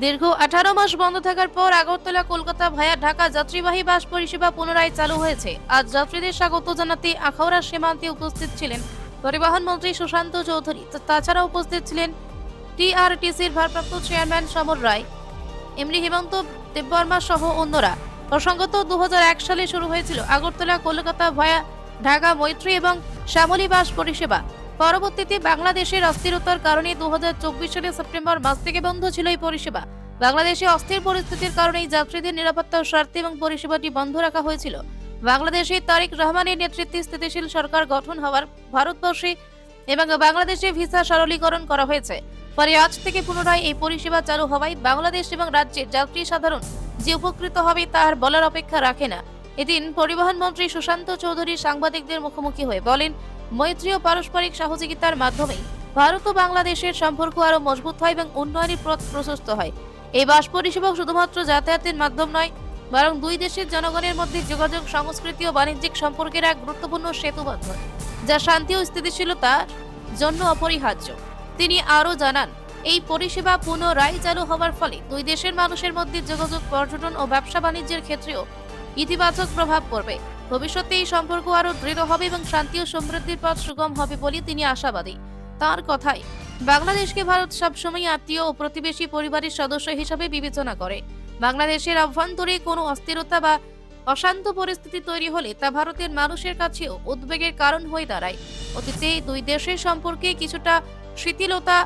দীর্ঘ 18 মাস বন্ধ থাকার পর আগরতলা কলকাতা ভায়া ঢাকা যাত্রীবাহী বাস পরিষেবা পুনরায় চালু হয়েছে। আজ যাত্রীদের স্বাগত জানাতে আখাউড়া সীমান্তে উপস্থিত ছিলেন পরিবহন মন্ত্রী সুশান্ত চৌধুরী। তাছাড়া উপস্থিত ছিলেন টিআরটিসির ভারপ্রাপ্ত চেয়ারম্যান সমর রায়, এমডি হেমন্ত দেববর্মা সহ অন্যরা। প্রসঙ্গত 2001 সালে শুরু হয়েছিল আগরতলা কলকাতা ভায়া ঢাকা মৈত্রী এবং শ্যামলী বাস পরিষেবা। পরবর্তীতে বাংলাদেশের অস্থিরতার কারণে 2024 সালের সেপ্টেম্বর মাস থেকে বন্ধ ছিল এই পরিষেবা। বাংলাদেশে অস্থির পরিস্থিতির কারণে যাত্রীদের নিরাপত্তার স্বার্থে এবং পরিষেবাটি বন্ধ রাখা হয়েছিল। বাংলাদেশে তারেক রহমানের নেতৃত্বে স্থিতিশীল সরকার গঠন হওয়ার ভারতবর্ষে এবং বাংলাদেশে ভিসা সরলীকরণ করা হয়েছে। পরে আজ থেকে পুনরায় এই পরিষেবা চালু হওয়ায় বাংলাদেশ এবং রাজ্যের যাত্রী সাধারণ যে উপকৃত হবে তার বলার অপেক্ষা রাখে না। এদিন পরিবহন মন্ত্রী সুশান্ত চৌধুরী সাংবাদিকদের মুখোমুখি হয়ে বলেন, মৈত্রী ও পারস্পরিক সহযোগিতার মাধ্যমে ভারত ও বাংলাদেশের সম্পর্ক আরো মজবুত হয় এবং উন্নয়নের পথ প্রশস্ত হয়। এই বাস পরিষেবা শুধুমাত্র যাতায়াতের মাধ্যম নয়, বরং দুই দেশের জনগণের মধ্যে যোগাযোগ, সংস্কৃতি ও বাণিজ্যিক সম্পর্কের এক গুরুত্বপূর্ণ সেতুবন্ধন, যা শান্তি ও স্থিতিশীলতার জন্য অপরিহার্য। তিনি আরও জানান, এই পরিষেবা পুনরায় চালু হওয়ার ফলে দুই দেশের মানুষের মধ্যে যোগাযোগ, পর্যটন ও ব্যবসা বাণিজ্যের ক্ষেত্রেও ইতিবাচক প্রভাব পড়বে। ভবিষ্যতে এই সম্পর্ক আরো দৃঢ় হবে এবং শান্তি ও সমৃদ্ধির পথ সুগম হবে বলে তিনি আশাবাদী। তার কথায়, বাংলাদেশকে ভারত সবসময় আত্মীয় ও প্রতিবেশী পরিবারের সদস্য হিসেবে বিবেচনা করে। বাংলাদেশের অভ্যন্তরে কোনো অস্থিরতা বা অশান্ত পরিস্থিতি তৈরি হলে তা ভারতের মানুষের কাছেও উদ্বেগের কারণ হয়ে দাঁড়ায়। অতীতে দুই দেশের সম্পর্কে কিছুটা শিথিলতা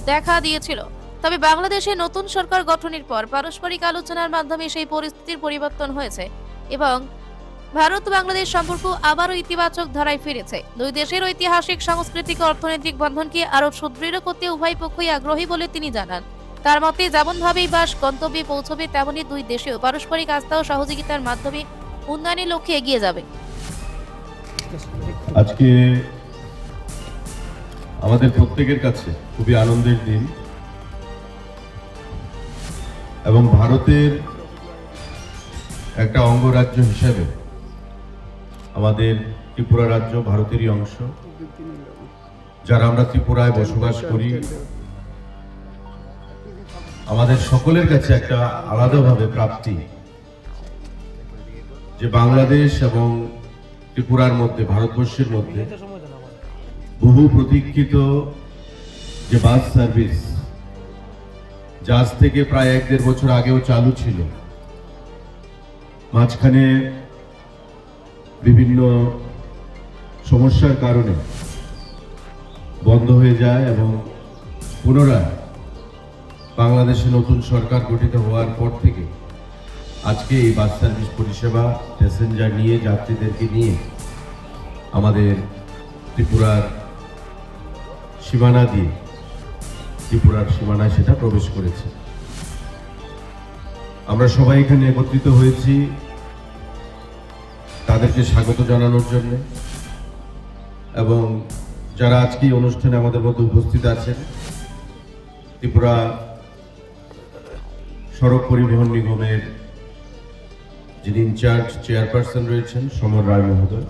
দেখা দিয়েছিল, তবে বাংলাদেশে নতুন সরকার গঠনের পর পারস্পরিক আলোচনার মাধ্যমে সেই পরিস্থিতির পরিবর্তন হয়েছে এবং ভারত বাংলাদেশ সম্পর্ক আবারও ইতিবাচক ধারায় ফিরেছে। দুই দেশের ঐতিহাসিক, সাংস্কৃতিক ও অর্থনৈতিক বন্ধনকে আরো সুদৃঢ় করতে উভয় পক্ষই আগ্রহী বলে তিনি জানান। তার মতে, যেমনভাবেই বাস গন্তব্যে পৌঁছবে, তেমনি দুই দেশেও পারস্পরিক আস্থা ও সহযোগিতার মাধ্যমে উন্নয়নের লক্ষ্যে এগিয়ে যাবে। আজকে আমাদের প্রত্যেকের কাছে খুবই আনন্দের দিন এবং ভারতের একটা অঙ্গরাজ্য হিসেবে আমাদের ত্রিপুরা রাজ্য ভারতেরই অংশ। যারা আমরা ত্রিপুরায় বসবাস করি, আমাদের সকলের কাছে একটা আলাদাভাবে প্রাপ্তি যে বাংলাদেশ এবং ত্রিপুরার মধ্যে, ভারতবর্ষের মধ্যে বহু প্রতীক্ষিত যে বাস সার্ভিস, যা আজ থেকে প্রায় 1-1.5 বছর আগেও চালু ছিল, মাঝখানে বিভিন্ন সমস্যার কারণে বন্ধ হয়ে যায় এবং পুনরায় বাংলাদেশে নতুন সরকার গঠিত হওয়ার পর থেকে আজকে এই বাস সার্ভিস পরিষেবা প্যাসেঞ্জার নিয়ে, যাত্রীদেরকে নিয়ে আমাদের ত্রিপুরার সীমানা দিয়ে, ত্রিপুরার সীমানায় সেটা প্রবেশ করেছে। আমরা সবাই এখানে একত্রিত হয়েছি তাদেরকে স্বাগত জানানোর জন্য এবং যারা আজকে এই অনুষ্ঠানে আমাদের মধ্যে উপস্থিত আছেন, ত্রিপুরা সড়ক পরিবহন নিগমের যিনি ইনচার্জ চেয়ারপারসন রয়েছেন সমর রায় মহোদয়,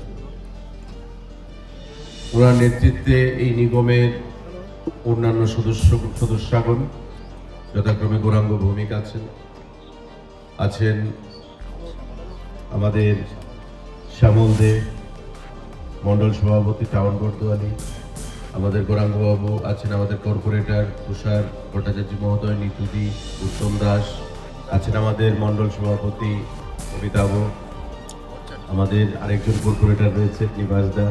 ওনার নেতৃত্বে এই নিগমের অন্যান্য সদস্যগণ যথাক্রমে গৌরাঙ্গ ভৌমিক আছেন আমাদের শ্যামল দে, মন্ডল সভাপতি টাউন বর্দোয়ালি, আমাদের গৌরাঙ্গবাবু আছেন, আমাদের কর্পোরেটর তুষার ভট্টাচার্য মহোদয়, নিতুদি, উত্তম দাস আছেন, আমাদের মন্ডল সভাপতি অমিতাভ, আমাদের আরেকজন কর্পোরেটর রয়েছে নিবাস দা,